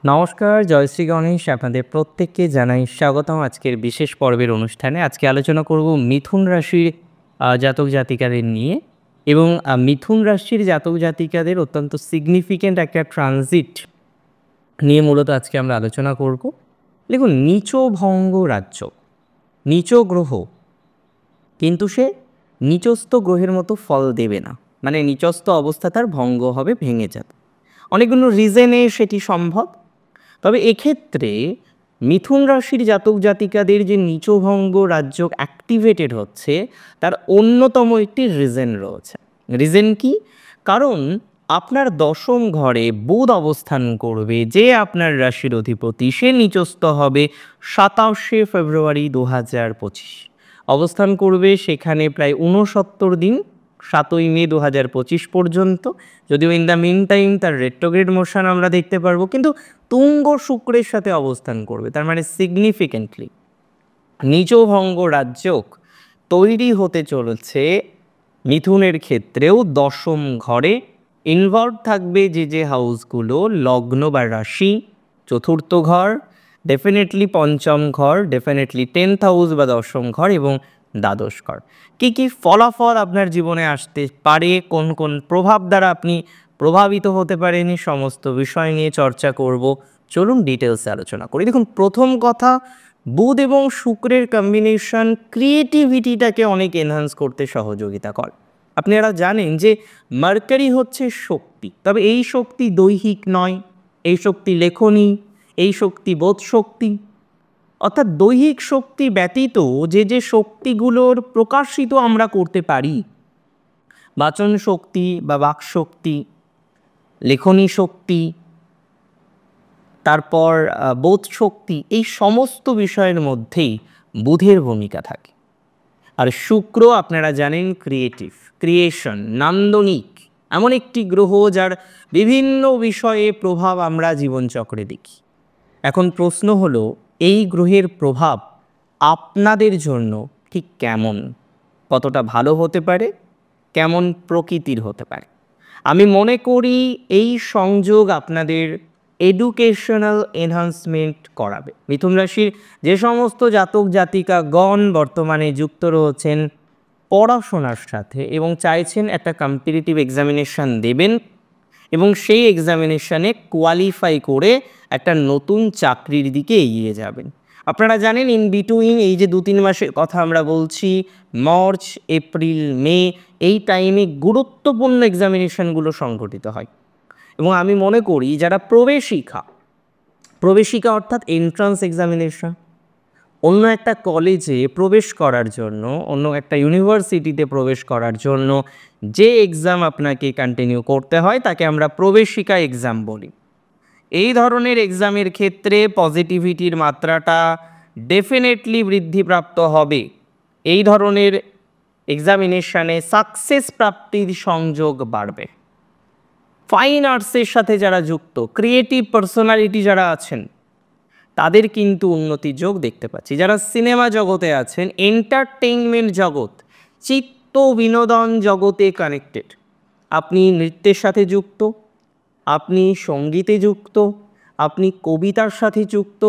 নমস্কার, জয়শ্রী গণেশ। আপনাদের প্রত্যেককে জানাই স্বাগতম আজকের বিশেষ পর্বের অনুষ্ঠানে। আজকে আলোচনা করব মিথুন রাশির জাতক জাতিকাদের নিয়ে এবং মিথুন রাশির জাতক জাতিকাদের অত্যন্ত সিগনিফিক্যান্ট একটা ট্রানজিট নিয়ে মূলত আজকে আমরা আলোচনা করব। দেখুন, নীচ ভঙ্গ রাজ্য, নীচ গ্রহ কিন্তু সে নিচস্থ গ্রহের মতো ফল দেবে না, মানে নিচস্থ অবস্থা তার ভঙ্গ হবে, ভেঙে যাবে। অনেকগুলো রিজনে সেটি সম্ভব। তবে এক্ষেত্রে মিথুন রাশির জাতক জাতিকাদের যে নীচভঙ্গ রাজ্য অ্যাক্টিভেটেড হচ্ছে, তার অন্যতম একটি রিজন রয়েছে। রিজন কি? কারণ আপনার দশম ঘরে বুধ অবস্থান করবে, যে আপনার রাশির অধিপতি, সে নিচস্থ হবে 27শে ফেব্রুয়ারি 2025 অবস্থান করবে সেখানে প্রায় 69 দিন, 7ই মে 2025 পর্যন্ত। যদিও ইন দ্য মিন টাইম তার রেট্রোগ্রেড মোশন আমরা দেখতে পারবো, কিন্তু তুঙ্গ শুক্রের সাথে অবস্থান করবে, তার মানে সিগনিফিকেন্টলি নীচভঙ্গ রাজ্যক তৈরি হতে চলেছে মিথুনের ক্ষেত্রেও দশম ঘরে। ইনভলভ থাকবে যে হাউসগুলো, লগ্ন বা রাশি, চতুর্থ ঘর, ডেফিনেটলি পঞ্চম ঘর, ডেফিনেটলি 10th হাউস বা দশম ঘর এবং দ্বাদশ ঘর। কী কী ফলাফল আপনার জীবনে আসতে পারে, কোন কোন প্রভাব দ্বারা আপনি প্রভাবিত হতে পারেন, সমস্ত বিষয় নিয়ে চর্চা করব। চলুন ডিটেলসে আলোচনা করি। দেখুন, প্রথম কথা, বুধ এবং শুক্রের কম্বিনেশন ক্রিয়েটিভিটিটাকে অনেক এনহান্স করতে সহযোগিতা করে। আপনারা জানেন যে মার্কারি হচ্ছে শক্তি, তবে এই শক্তি দৈহিক নয়, এই শক্তি লেখনী, এই শক্তি বোধ শক্তি। অর্থাৎ দৈহিক শক্তি ব্যতীত যে শক্তিগুলোর প্রকাশিত আমরা করতে পারি, বাচন শক্তি বা বাক শক্তি, লেখনী শক্তি, তারপর বোধ শক্তি, এই সমস্ত বিষয়ের মধ্যেই বুধের ভূমিকা থাকে। আর শুক্র আপনারা জানেন ক্রিয়েটিভ, ক্রিয়েশন, নান্দনিক, এমন একটি গ্রহ যার বিভিন্ন বিষয়ে প্রভাব আমরা জীবনচক্রে দেখি। এখন প্রশ্ন হলো, এই গ্রহের প্রভাব আপনাদের জন্য ঠিক কেমন, কতটা ভালো হতে পারে, কেমন প্রকৃতির হতে পারে? আমি মনে করি এই সংযোগ আপনাদের এডুকেশনাল এনহান্সমেন্ট করাবে। মিথুন রাশির যে সমস্ত জাতক জাতিকাগণ বর্তমানে যুক্ত রয়েছেন পড়াশোনার সাথে এবং চাইছেন একটা কম্পিটিটিভ এক্সামিনেশান দেবেন এবং সেই এক্সামিনেশানে কোয়ালিফাই করে একটা নতুন চাকরির দিকে এগিয়ে যাবেন, আপনারা জানেন ইন বিটুইন এই যে 2-3 মাসের কথা আমরা বলছি, মার্চ, এপ্রিল, মে, এই টাইমে গুরুত্বপূর্ণ এক্সামিনেশানগুলো সংঘটিত হয়। এবং আমি মনে করি যারা প্রবেশিকা অর্থাৎ এন্ট্রান্স এক্সামিনেশন, অন্য একটা কলেজে প্রবেশ করার জন্য, অন্য একটা ইউনিভার্সিটিতে প্রবেশ করার জন্য যে এক্সাম আপনাকে কন্টিনিউ করতে হয় তাকে আমরা প্রবেশিকা এক্সাম বলি। এই ধরনের এক্সামের ক্ষেত্রে পজিটিভিটির মাত্রাটা ডেফিনেটলি বৃদ্ধিপ্রাপ্ত হবে। এই ধরনের এক্সামিনেশানে সাকসেস প্রাপ্তির সংযোগ বাড়বে। ফাইন আর্টসের সাথে যারা যুক্ত, ক্রিয়েটিভ পার্সোনালিটি যারা আছেন, তাদের কিন্তু উন্নতির যোগ দেখতে পাচ্ছি। যারা সিনেমা জগতে আছেন, এন্টারটেইনমেন্ট জগৎ, চিত্ত বিনোদন জগতে কানেক্টেড, আপনি নৃত্যের সাথে যুক্ত, আপনি সঙ্গীতে যুক্ত, আপনি কবিতার সাথে যুক্ত,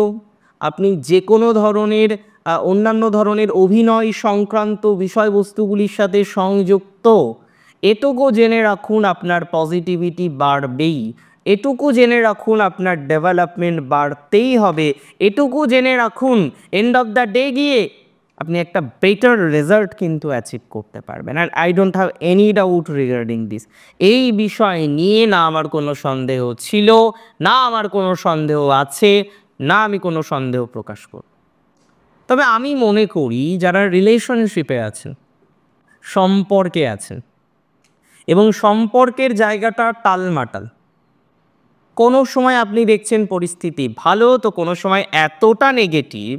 আপনি যে কোনো ধরনের অন্যান্য ধরনের অভিনয় সংক্রান্ত বিষয়বস্তুগুলির সাথে সংযুক্ত, এটুকু জেনে রাখুন আপনার পজিটিভিটি বাড়বেই, এটুকু জেনে রাখুন আপনার ডেভেলপমেন্ট বাড়তেই হবে, এটুকু জেনে রাখুন এন্ড অফ দ্য ডে গিয়ে আপনি একটা বেটার রেজাল্ট কিন্তু অ্যাচিভ করতে পারবেন। আর I don't have any doubt regarding this. এই বিষয় নিয়ে না আমার কোনো সন্দেহ ছিল, না আমার কোনো সন্দেহ আছে, না আমি কোনো সন্দেহ প্রকাশ করব। তবে আমি মনে করি যারা রিলেশনশিপে আছেন, সম্পর্কে আছেন এবং সম্পর্কের জায়গাটা টালমাটাল, কোনো সময় আপনি দেখছেন পরিস্থিতি ভালো, তো কোনো সময় এতটা নেগেটিভ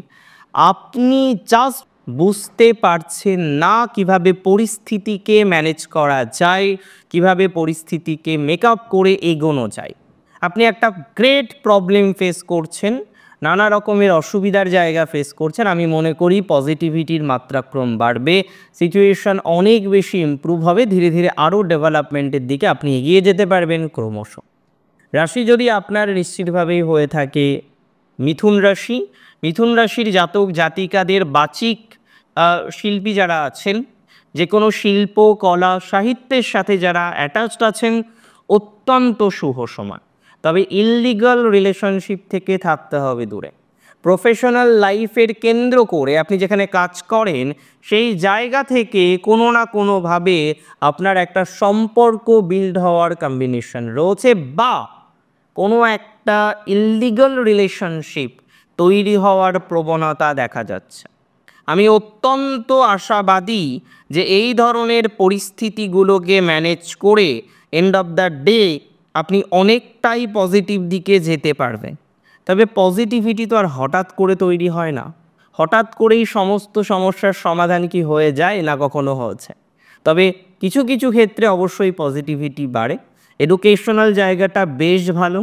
আপনি জাস্ট বুঝতে পারছেন না কিভাবে পরিস্থিতিকে ম্যানেজ করা যায়, কিভাবে পরিস্থিতিকে মেকআপ করে এগোনো যায়। আপনি একটা গ্রেট প্রবলেম ফেস করছেন, নানা রকমের অসুবিধার জায়গা ফেস করছেন। আমি মনে করি পজিটিভিটির মাত্রাক্রম বাড়বে, সিচুয়েশন অনেক বেশি ইমপ্রুভ হবে, ধীরে ধীরে আরও ডেভেলপমেন্টের দিকে আপনি এগিয়ে যেতে পারবেন ক্রমশ। রাশি যদি আপনার নিশ্চিতভাবেই হয়ে থাকে মিথুন রাশি, মিথুন রাশির জাতক জাতিকাদের বাচিক শিল্পী যারা আছেন, যে কোনো শিল্প কলা সাহিত্যের সাথে যারা অ্যাটাচড আছেন, অত্যন্ত শুভ সময়। তবে ইললিগাল রিলেশনশিপ থেকে থাকতে হবে দূরে। প্রফেশনাল লাইফের কেন্দ্র করে আপনি যেখানে কাজ করেন সেই জায়গা থেকে কোনো না কোনোভাবে আপনার একটা সম্পর্ক বিল্ড হওয়ার কম্বিনেশন রয়েছে, বা কোনো একটা ইললিগাল রিলেশনশিপ তৈরি হওয়ার প্রবণতা দেখা যাচ্ছে। আমি অত্যন্ত আশাবাদী যে এই ধরনের পরিস্থিতিগুলোকে ম্যানেজ করে এন্ড অফ দ্য ডে আপনি অনেকটাই পজিটিভ দিকে যেতে পারবেন। তবে পজিটিভিটি তো আর হঠাৎ করে তৈরি হয় না। হঠাৎ করেই সমস্ত সমস্যার সমাধান কি হয়ে যায়? না, কখনো হয়েছে। তবে কিছু কিছু ক্ষেত্রে অবশ্যই পজিটিভিটি বাড়ে। এডুকেশনাল জায়গাটা বেশ ভালো,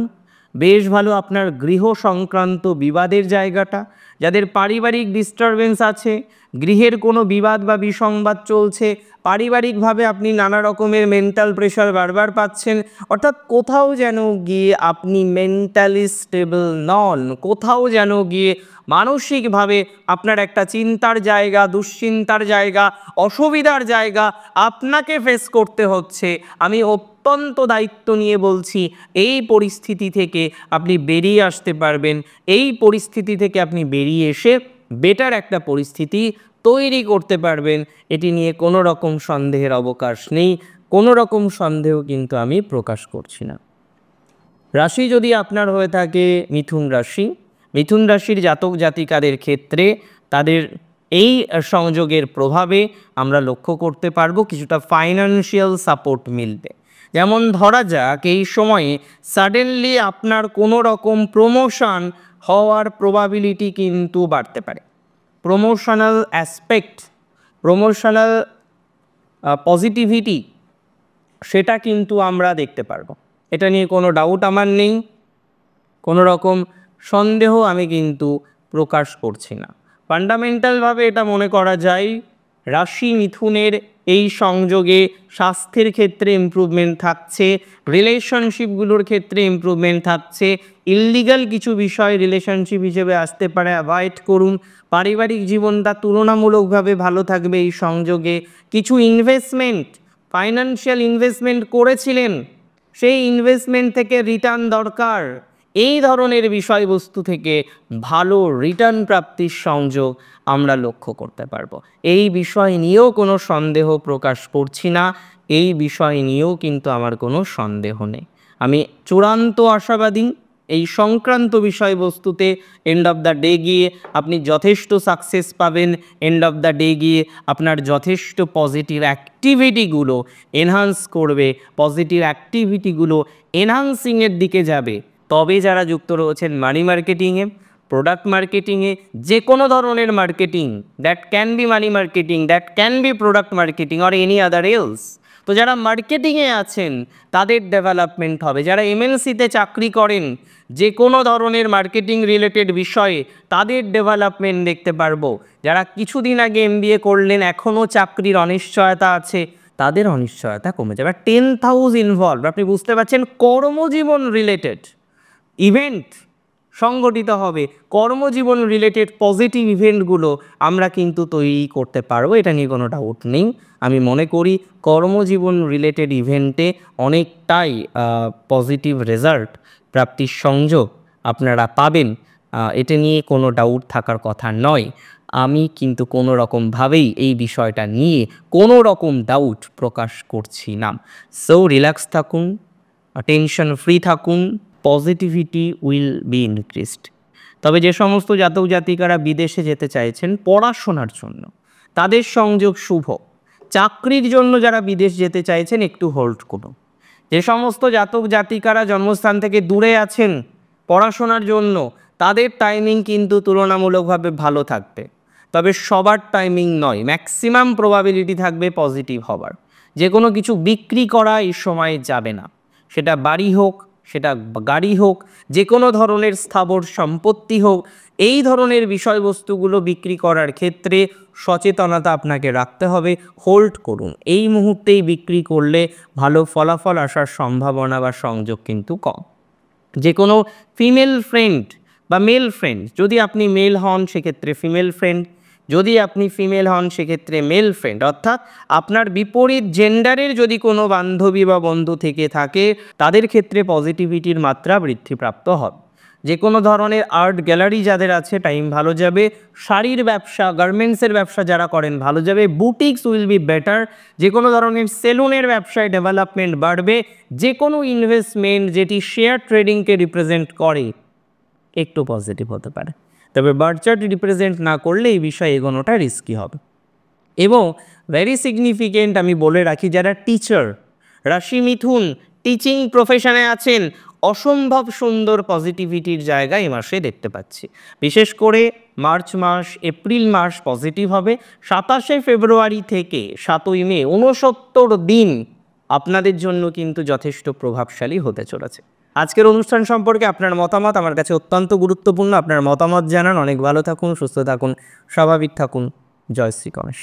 বেশ ভালো। আপনার গৃহ সংক্রান্ত বিবাদের জায়গাটা, যাদের পারিবারিক ডিস্টারবেন্স আছে, গৃহের কোনো বিবাদ বা বিসংবাদ চলছে, পারিবারিকভাবে আপনি নানা রকমের মেন্টাল প্রেশার বারবার পাচ্ছেন, অর্থাৎ কোথাও যেন গিয়ে আপনি মেন্টালি স্টেবল নন, কোথাও যেন গিয়ে মানসিকভাবে আপনার একটা চিন্তার জায়গা, দুশ্চিন্তার জায়গা, অসুবিধার জায়গা আপনাকে ফেস করতে হচ্ছে। আমি অত্যন্ত দায়িত্ব নিয়ে বলছি, এই পরিস্থিতি থেকে আপনি বেরিয়ে আসতে পারবেন। এই পরিস্থিতি থেকে আপনি বেরিয়ে এসে বেটার একটা পরিস্থিতি তৈরি করতে পারবেন। এটি নিয়ে কোনো রকম সন্দেহের অবকাশ নেই, কোনো রকম সন্দেহ কিন্তু আমি প্রকাশ করছি না। রাশি যদি আপনার হয়ে থাকে মিথুন রাশি, মিথুন রাশির জাতক জাতিকাদের ক্ষেত্রে তাদের এই সংযোগের প্রভাবে আমরা লক্ষ্য করতে পারবো কিছুটা ফাইন্যান্সিয়াল সাপোর্ট মিলবে। যেমন ধরা যাক এই সময়ে সাডেনলি আপনার কোনো রকম প্রমোশন হওয়ার প্রবাবিলিটি কিন্তু বাড়তে পারে। প্রমোশনাল অ্যাসপেক্ট, প্রমোশনাল পজিটিভিটি, সেটা কিন্তু আমরা দেখতে পারবো। এটা নিয়ে কোনো ডাউট আমার নেই, কোনো রকম সন্দেহ আমি কিন্তু প্রকাশ করছি না। ফান্ডামেন্টালভাবে এটা মনে করা যায় রাশি মিথুনের এই সংযোগে স্বাস্থ্যের ক্ষেত্রে ইমপ্রুভমেন্ট থাকছে, রিলেশনশিপগুলোর ক্ষেত্রে ইমপ্রুভমেন্ট থাকছে। ইললিগাল কিছু বিষয় রিলেশনশিপ হিসেবে আসতে পারে, অ্যাভয়েড করুন। পারিবারিক জীবনটা তুলনামূলকভাবে ভালো থাকবে এই সংযোগে। কিছু ইনভেস্টমেন্ট, ফাইন্যান্সিয়াল ইনভেস্টমেন্ট করেছিলেন, সেই ইনভেস্টমেন্ট থেকে রিটার্ন দরকার। এই ধরনের বিষয়বস্তু থেকে ভালো রিটার্ন প্রাপ্তির সংযোগ আমরা লক্ষ্য করতে পারবো। এই বিষয় নিয়েও কোনো সন্দেহ প্রকাশ করছি না, এই বিষয় নিয়েও কিন্তু আমার কোনো সন্দেহ নেই। আমি চূড়ান্ত আশাবাদী এই সংক্রান্ত বিষয়বস্তুতে এন্ড অফ দ্য ডে গিয়ে আপনি যথেষ্ট সাকসেস পাবেন। এন্ড অফ দ্য ডে গিয়ে আপনার যথেষ্ট পজিটিভ অ্যাক্টিভিটিগুলো এনহান্স করবে, পজিটিভ অ্যাক্টিভিটিগুলো এনহান্সিংয়ের দিকে যাবে। তবে যারা যুক্ত রয়েছেন মানি মার্কেটিংয়ে, প্রোডাক্ট মার্কেটিংয়ে, যে কোনো ধরনের marketing, that can be money marketing, that can be product marketing or any other else, তো যারা মার্কেটিংয়ে আছেন তাদের ডেভেলপমেন্ট হবে। যারা এমএনসিতে চাকরি করেন যে কোনো ধরনের মার্কেটিং রিলেটেড বিষয়ে তাদের ডেভেলপমেন্ট দেখতে পারবো। যারা কিছুদিন আগে এমবিএ করলেন, এখনও চাকরির অনিশ্চয়তা আছে, তাদের অনিশ্চয়তা কমে যাবে। 10,000 ইনভলভ, আপনি বুঝতে পারছেন, কর্মজীবন রিলেটেড ইভেন্ট সংগঠিত হবে। কর্মজীবন রিলেটেড পজিটিভ ইভেন্টগুলো আমরা কিন্তু তৈরি করতে পারবো, এটা নিয়ে কোনো ডাউট নেই। আমি মনে করি কর্মজীবন রিলেটেড ইভেন্টে অনেকটাই পজিটিভ রেজাল্ট প্রাপ্তির সংযোগ আপনারা পাবেন, এটা নিয়ে কোনো ডাউট থাকার কথা নয়। আমি কিন্তু কোনো রকমভাবেই এই বিষয়টা নিয়ে কোনো রকম ডাউট প্রকাশ করছি না। সো রিল্যাক্স থাকুন, টেনশন ফ্রি থাকুন, পজিটিভিটি উইল বি ইনক্রিজড। তবে যে সমস্ত জাতক জাতিকারা বিদেশে যেতে চাইছেন পড়াশোনার জন্য, তাদের সংযোগ শুভ। চাকরির জন্য যারা বিদেশ যেতে চাইছেন একটু হোল্ড করুন। যে সমস্ত জাতক জাতিকারা জন্মস্থান থেকে দূরে আছেন পড়াশোনার জন্য, তাদের টাইমিং কিন্তু তুলনামূলকভাবে ভালো থাকবে। তবে সবার টাইমিং নয়, ম্যাক্সিমাম প্রবাবিলিটি থাকবে পজিটিভ হবার। যে কোনো কিছু বিক্রি করা এই সময় যাবে না, সেটা বাড়ি হোক, সেটা গাড়ি হোক, যে কোনো ধরনের স্থাবর সম্পত্তি হোক, এই ধরনের বিষয়বস্তুগুলো বিক্রি করার ক্ষেত্রে সচেতনতা আপনাকে রাখতে হবে। হোল্ড করুন, এই মুহূর্তেই বিক্রি করলে ভালো ফলাফল আসার সম্ভাবনা বা সংযোগ কিন্তু কম। যে কোনো ফিমেল ফ্রেন্ড বা মেল ফ্রেন্ড, যদি আপনি মেল হন সেক্ষেত্রে ফিমেল ফ্রেন্ড, যদি আপনি ফিমেল হন সেক্ষেত্রে মেল ফ্রেন্ড, অর্থাৎ আপনার বিপরীত জেন্ডারের যদি কোনো বান্ধবী বা বন্ধু থেকে থাকে তাদের ক্ষেত্রে পজিটিভিটির মাত্রা বৃদ্ধিপ্রাপ্ত হবে। যে কোনো ধরনের আর্ট গ্যালারি যাদের আছে টাইম ভালো যাবে, শাড়ির ব্যবসা গার্মেন্টসের ব্যবসা যারা করেন ভালো যাবে, বুটিক্স উইল বি বেটার, যে কোনো ধরনের সেলুনের ব্যবসায় ডেভেলপমেন্ট বাড়বে, যে কোনো ইনভেস্টমেন্ট যেটি শেয়ার ট্রেডিংকে রিপ্রেজেন্ট করে একটু পজিটিভ হতে পারে। তবে বার্থ চার্ট রিপ্রেজেন্ট না করলে এই বিষয়ে এগোনোটা রিস্কি হবে। এবং ভেরি সিগনিফিকেন্ট আমি বলে রাখি, যারা টিচার রাশি মিথুন টিচিং প্রফেশনে আছেন, অসম্ভব সুন্দর পজিটিভিটির জায়গা এই মাসে দেখতে পাচ্ছি। বিশেষ করে মার্চ মাস, এপ্রিল মাস পজিটিভ হবে। 27শে ফেব্রুয়ারি থেকে 7ই মে 69 দিন আপনাদের জন্য কিন্তু যথেষ্ট প্রভাবশালী হতে চলেছে। আজকের অনুষ্ঠান সম্পর্কে আপনার মতামত আমার কাছে অত্যন্ত গুরুত্বপূর্ণ। আপনার মতামত জানান। অনেক ভালো থাকুন, সুস্থ থাকুন, স্বাভাবিক থাকুন। জয় শ্রী গণেশ।